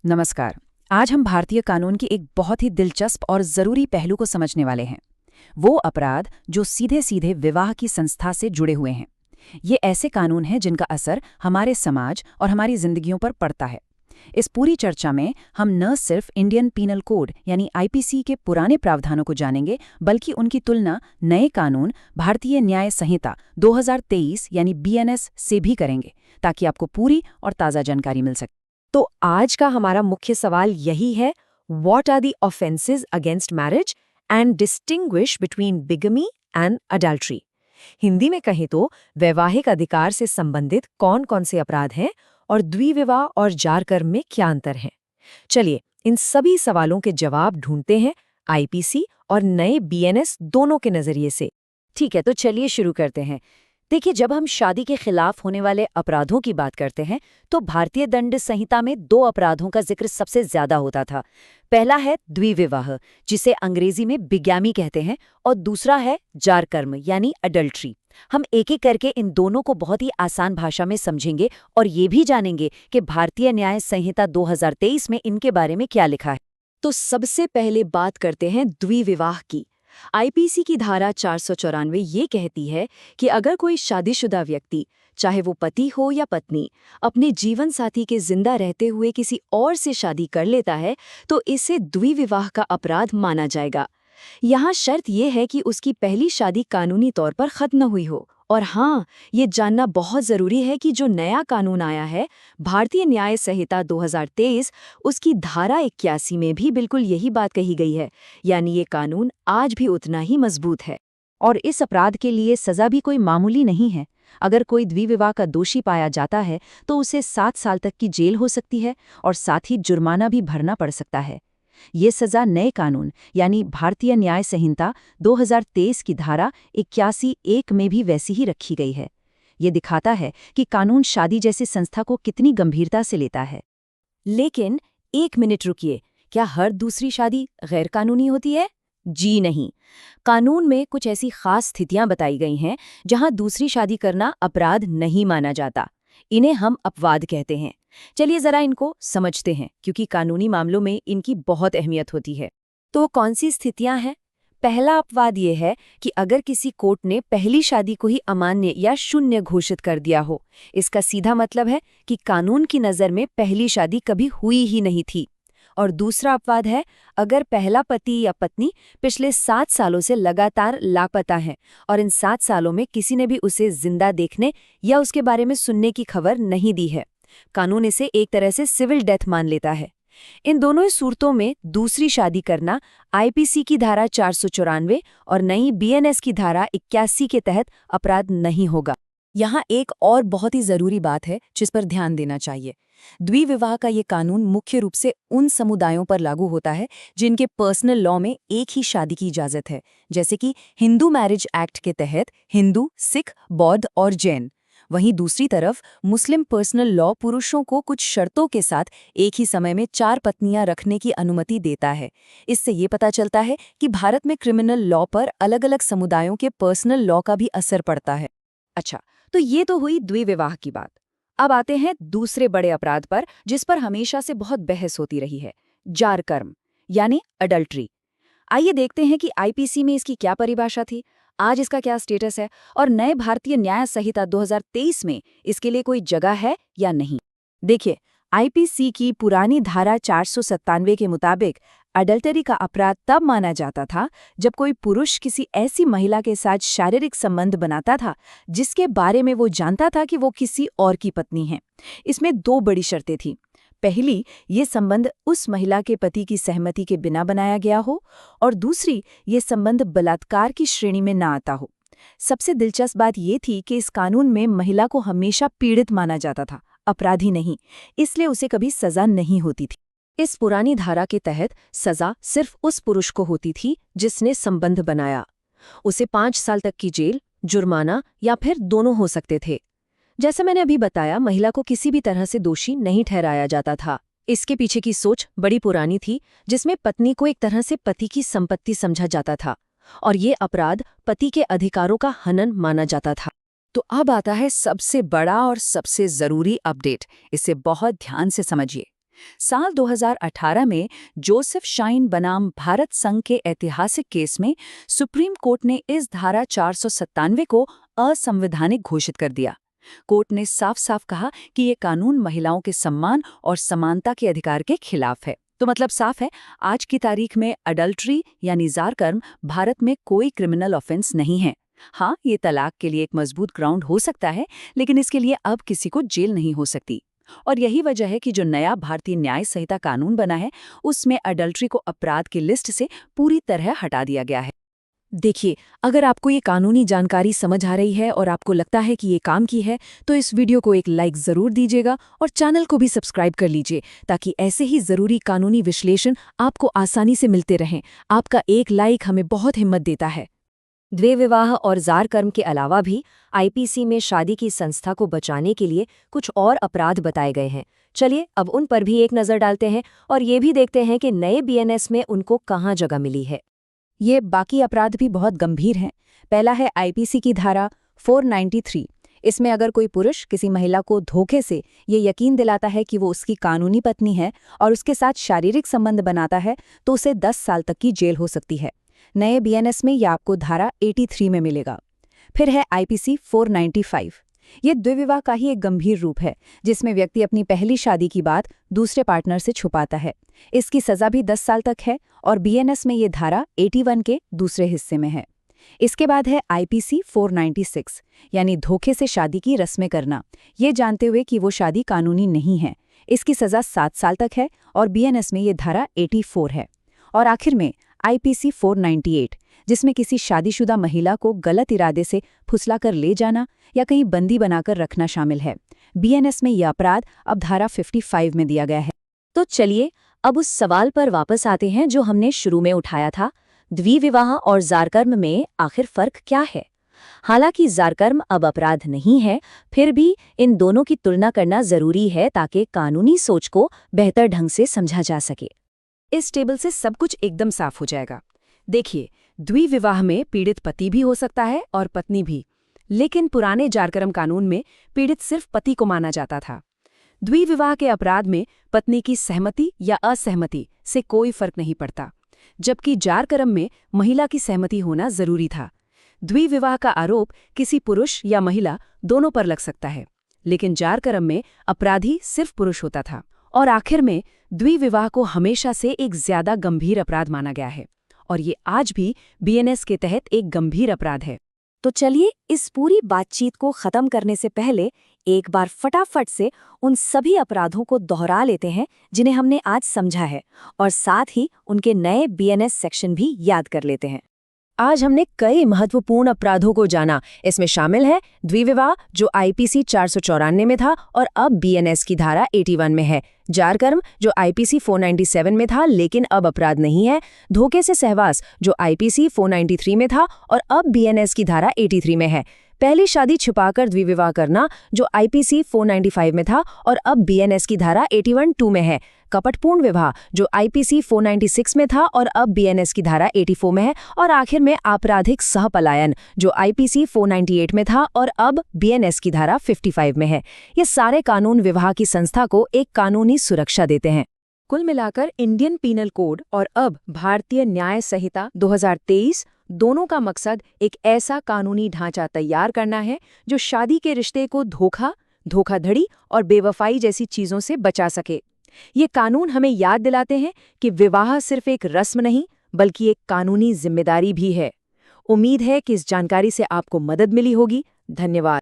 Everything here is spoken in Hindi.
नमस्कार। आज हम भारतीय कानून की एक बहुत ही दिलचस्प और ज़रूरी पहलू को समझने वाले हैं। वो अपराध जो सीधे सीधे विवाह की संस्था से जुड़े हुए हैं। ये ऐसे कानून हैं जिनका असर हमारे समाज और हमारी जिंदगियों पर पड़ता है। इस पूरी चर्चा में हम न सिर्फ इंडियन पीनल कोड यानी आईपीसी के पुराने प्रावधानों को जानेंगे, बल्कि उनकी तुलना नए कानून भारतीय न्याय संहिता 2023 यानी बीएनएस से भी करेंगे, ताकि आपको पूरी और ताज़ा जानकारी मिल सके। तो आज का हमारा मुख्य सवाल यही है, what are the offences against marriage and distinguish between bigamy and adultery. Hindi में कहें तो वैवाहिक अधिकार से संबंधित कौन कौन से अपराध हैं और द्विविवाह और जारकर्म में क्या अंतर है। चलिए इन सभी सवालों के जवाब ढूंढते हैं आईपीसी और नए बीएनएस दोनों के नजरिए से। ठीक है, तो चलिए शुरू करते हैं। देखिए, जब हम शादी के खिलाफ होने वाले अपराधों की बात करते हैं तो भारतीय दंड संहिता में दो अपराधों का जिक्र सबसे ज्यादा होता था। पहला है द्विविवाह, जिसे अंग्रेजी में बिगैमी कहते हैं, और दूसरा है जारकर्म यानी अडल्ट्री। हम एक एक करके इन दोनों को बहुत ही आसान भाषा में समझेंगे और ये भी जानेंगे कि भारतीय न्याय संहिता 2023 में इनके बारे में क्या लिखा है। तो सबसे पहले बात करते हैं द्विविवाह की। आईपीसी की धारा 494 ये कहती है कि अगर कोई शादीशुदा व्यक्ति, चाहे वो पति हो या पत्नी, अपने जीवन साथी के जिंदा रहते हुए किसी और से शादी कर लेता है तो इसे द्विविवाह का अपराध माना जाएगा। यहाँ शर्त यह है कि उसकी पहली शादी कानूनी तौर पर खत्म न हुई हो। और हाँ, ये जानना बहुत जरूरी है कि जो नया कानून आया है, भारतीय न्याय संहिता 2023, उसकी धारा 81 में भी बिल्कुल यही बात कही गई है। यानी ये कानून आज भी उतना ही मजबूत है। और इस अपराध के लिए सजा भी कोई मामूली नहीं है। अगर कोई द्विविवाह का दोषी पाया जाता है तो उसे 7 साल तक की जेल हो सकती है और साथ ही जुर्माना भी भरना पड़ सकता है। ये सजा नए कानून यानी भारतीय न्याय संहिता 2023 की धारा 81(1) में भी वैसी ही रखी गई है। ये दिखाता है कि कानून शादी जैसी संस्था को कितनी गंभीरता से लेता है। लेकिन एक मिनट रुकिए, क्या हर दूसरी शादी गैर कानूनी होती है? जी नहीं। कानून में कुछ ऐसी खास स्थितियां बताई गई हैं जहां दूसरी शादी करना अपराध नहीं माना जाता। इन्हें हम अपवाद कहते हैं। चलिए जरा इनको समझते हैं, क्योंकि कानूनी मामलों में इनकी बहुत अहमियत होती है। तो कौन सी स्थितियां हैं? पहला अपवाद ये है कि अगर किसी कोर्ट ने पहली शादी को ही अमान्य या शून्य घोषित कर दिया हो। इसका सीधा मतलब है कि कानून की नज़र में पहली शादी कभी हुई ही नहीं थी। और दूसरा अपवाद है अगर पहला पति या पत्नी पिछले 7 सालों से लगातार लापता है और इन 7 सालों में किसी ने भी उसे जिंदा देखने या उसके बारे में सुनने की खबर नहीं दी है। कानून इसे एक तरह से सिविल डेथ मान लेता है। इन दोनों सूरतों में दूसरी शादी करना आईपीसी की धारा 494 और नई बीएनएस की धारा 81 के तहत अपराध नहीं होगा। यहाँ एक और बहुत ही जरूरी बात है जिस पर ध्यान देना चाहिए। द्विविवाह का ये कानून मुख्य रूप से उन समुदायों पर लागू होता है जिनके पर्सनल लॉ में एक ही शादी की इजाजत है, जैसे कि हिंदू मैरिज एक्ट के तहत हिंदू, सिख, बौद्ध और जैन। वहीं दूसरी तरफ मुस्लिम पर्सनल लॉ पुरुषों को कुछ शर्तों के साथ एक ही समय में 4 पत्नियां रखने की अनुमति देता है। इससे ये पता चलता है कि भारत में क्रिमिनल लॉ पर अलग-अलग समुदायों के पर्सनल लॉ का भी असर पड़ता है। अच्छा, तो ये तो हुई द्विविवाह की बात। अब आते हैं दूसरे बड़े अपराध पर, जिस पर हमेशा से बहुत बहस होती रही है, जारकर्म यानी अडल्ट्री। आइए देखते हैं कि आईपीसी में इसकी क्या परिभाषा थी, आज इसका क्या स्टेटस है और नए भारतीय न्याय संहिता 2023 में इसके लिए कोई जगह है या नहीं। देखिए, आईपीसी की पुरानी धारा 497 के मुताबिक अडल्टरी का अपराध तब माना जाता था जब कोई पुरुष किसी ऐसी महिला के साथ शारीरिक संबंध बनाता था जिसके बारे में वो जानता था कि वो किसी और की पत्नी है। इसमें 2 बड़ी शर्तें थीं। पहली, ये संबंध उस महिला के पति की सहमति के बिना बनाया गया हो, और दूसरी, ये संबंध बलात्कार की श्रेणी में ना आता हो। सबसे दिलचस्प बात ये थी कि इस कानून में महिला को हमेशा पीड़ित माना जाता था, अपराधी नहीं, इसलिए उसे कभी सजा नहीं होती थी। इस पुरानी धारा के तहत सजा सिर्फ उस पुरुष को होती थी जिसने संबंध बनाया। उसे 5 साल तक की जेल, जुर्माना या फिर दोनों हो सकते थे। जैसा मैंने अभी बताया, महिला को किसी भी तरह से दोषी नहीं ठहराया जाता था। इसके पीछे की सोच बड़ी पुरानी थी, जिसमें पत्नी को एक तरह से पति की संपत्ति समझा जाता था और ये अपराध पति के अधिकारों का हनन माना जाता था। तो अब आता है सबसे बड़ा और सबसे जरूरी अपडेट, इसे बहुत ध्यान से समझिए। साल 2018 में जोसेफ शाइन बनाम भारत संघ के ऐतिहासिक केस में सुप्रीम कोर्ट ने इस धारा 497 को असंवैधानिक घोषित कर दिया। कोर्ट ने साफ साफ कहा कि ये कानून महिलाओं के सम्मान और समानता के अधिकार के खिलाफ है। तो मतलब साफ है, आज की तारीख में अडल्ट्री यानी ज़ारकर्म भारत में कोई क्रिमिनल ऑफेंस नहीं है। हाँ, ये तलाक के लिए एक मजबूत ग्राउंड हो सकता है, लेकिन इसके लिए अब किसी को जेल नहीं हो सकती। और यही वजह है कि जो नया भारतीय न्याय संहिता कानून बना है, उसमें अडल्ट्री को अपराध की लिस्ट से पूरी तरह हटा दिया गया है। देखिए, अगर आपको ये कानूनी जानकारी समझ आ रही है और आपको लगता है कि ये काम की है, तो इस वीडियो को एक लाइक ज़रूर दीजिएगा और चैनल को भी सब्सक्राइब कर लीजिए, ताकि ऐसे ही ज़रूरी कानूनी विश्लेषण आपको आसानी से मिलते रहें। आपका एक लाइक हमें बहुत हिम्मत देता है। द्वे विवाह और ज़ारकर्म के अलावा भी आईपीसी में शादी की संस्था को बचाने के लिए कुछ और अपराध बताए गए हैं। चलिए अब उन पर भी एक नज़र डालते हैं और ये भी देखते हैं कि नए बीएनएस में उनको कहाँ जगह मिली है। ये बाकी अपराध भी बहुत गंभीर हैं। पहला है आईपीसी की धारा 493। इसमें अगर कोई पुरुष किसी महिला को धोखे से ये यकीन दिलाता है कि वो उसकी कानूनी पत्नी है और उसके साथ शारीरिक संबंध बनाता है, तो उसे 10 साल तक की जेल हो सकती है। नए बीएनएस में यह आपको धारा 83 में मिलेगा। फिर है आईपीसी 495। ये द्विविवाह का ही एक गंभीर रूप है, जिसमें व्यक्ति अपनी पहली शादी की बात दूसरे पार्टनर से छुपाता है। इसकी सज़ा भी 10 साल तक है और बीएनएस में ये धारा 81 के दूसरे हिस्से में है। इसके बाद है आईपीसी 496, यानी धोखे से शादी की रस्में करना, ये जानते हुए कि वो शादी कानूनी नहीं है। इसकी सज़ा 7 साल तक है और बीएनएस में ये धारा 84 है। और आखिर में आईपीसी 498, जिसमें किसी शादीशुदा महिला को गलत इरादे से फुसलाकर ले जाना या कहीं बंदी बनाकर रखना शामिल है। बीएनएस में यह अपराध अब धारा 55 में दिया गया है। तो चलिए अब उस सवाल पर वापस आते हैं जो हमने शुरू में उठाया था, द्विविवाह और ज़ारकर्म में आखिर फ़र्क क्या है। हालांकि ज़ारकर्म अब अपराध नहीं है, फिर भी इन दोनों की तुलना करना ज़रूरी है ताकि कानूनी सोच को बेहतर ढंग से समझा जा सके। इस टेबल से सब कुछ एकदम साफ हो जाएगा। देखिए, द्विविवाह में पीड़ित पति भी हो सकता है और पत्नी भी, लेकिन पुराने ज़ारकर्म कानून में पीड़ित सिर्फ पति को माना जाता था। द्विविवाह के अपराध में पत्नी की सहमति या असहमति से कोई फर्क नहीं पड़ता, जबकि ज़ारकर्म में महिला की सहमति होना जरूरी था। द्विविवाह का आरोप किसी पुरुष या महिला दोनों पर लग सकता है, लेकिन ज़ारकर्म में अपराधी सिर्फ पुरुष होता था। और आखिर में द्विविवाह को हमेशा से एक ज्यादा गंभीर अपराध माना गया है और ये आज भी बीएनएस के तहत एक गंभीर अपराध है। तो चलिए इस पूरी बातचीत को खत्म करने से पहले एक बार फटाफट से उन सभी अपराधों को दोहरा लेते हैं जिन्हें हमने आज समझा है, और साथ ही उनके नए बीएनएस सेक्शन भी याद कर लेते हैं। आज हमने कई महत्वपूर्ण अपराधों को जाना। इसमें शामिल है द्विविवाह, जो आईपीसी 494 में था और अब बीएनएस की धारा 81 में है। ज़ारकर्म, जो आईपीसी 497 में था लेकिन अब अपराध नहीं है। धोखे से सहवास, जो आईपीसी 493 में था और अब बीएनएस की धारा 83 में है। पहली शादी छुपाकर द्विविवाह करना, जो आईपीसी 495 में था और अब बीएनएस की धारा 81(2) में है। कपटपूर्ण विवाह, जो आईपीसी 496 में था और अब बीएनएस की धारा 84 में है। और आखिर में आपराधिक सहपलायन, जो आईपीसी 498 में था और अब बीएनएस की धारा 55 में है। ये सारे कानून विवाह की संस्था को एक कानूनी सुरक्षा देते हैं। कुल मिलाकर इंडियन पीनल कोड और अब भारतीय न्याय संहिता 2023 दोनों का मकसद एक ऐसा कानूनी ढांचा तैयार करना है जो शादी के रिश्ते को धोखा, धोखाधड़ी और बेवफाई जैसी चीजों से बचा सके। ये कानून हमें याद दिलाते हैं कि विवाह सिर्फ एक रस्म नहीं, बल्कि एक कानूनी जिम्मेदारी भी है। उम्मीद है कि इस जानकारी से आपको मदद मिली होगी। धन्यवाद।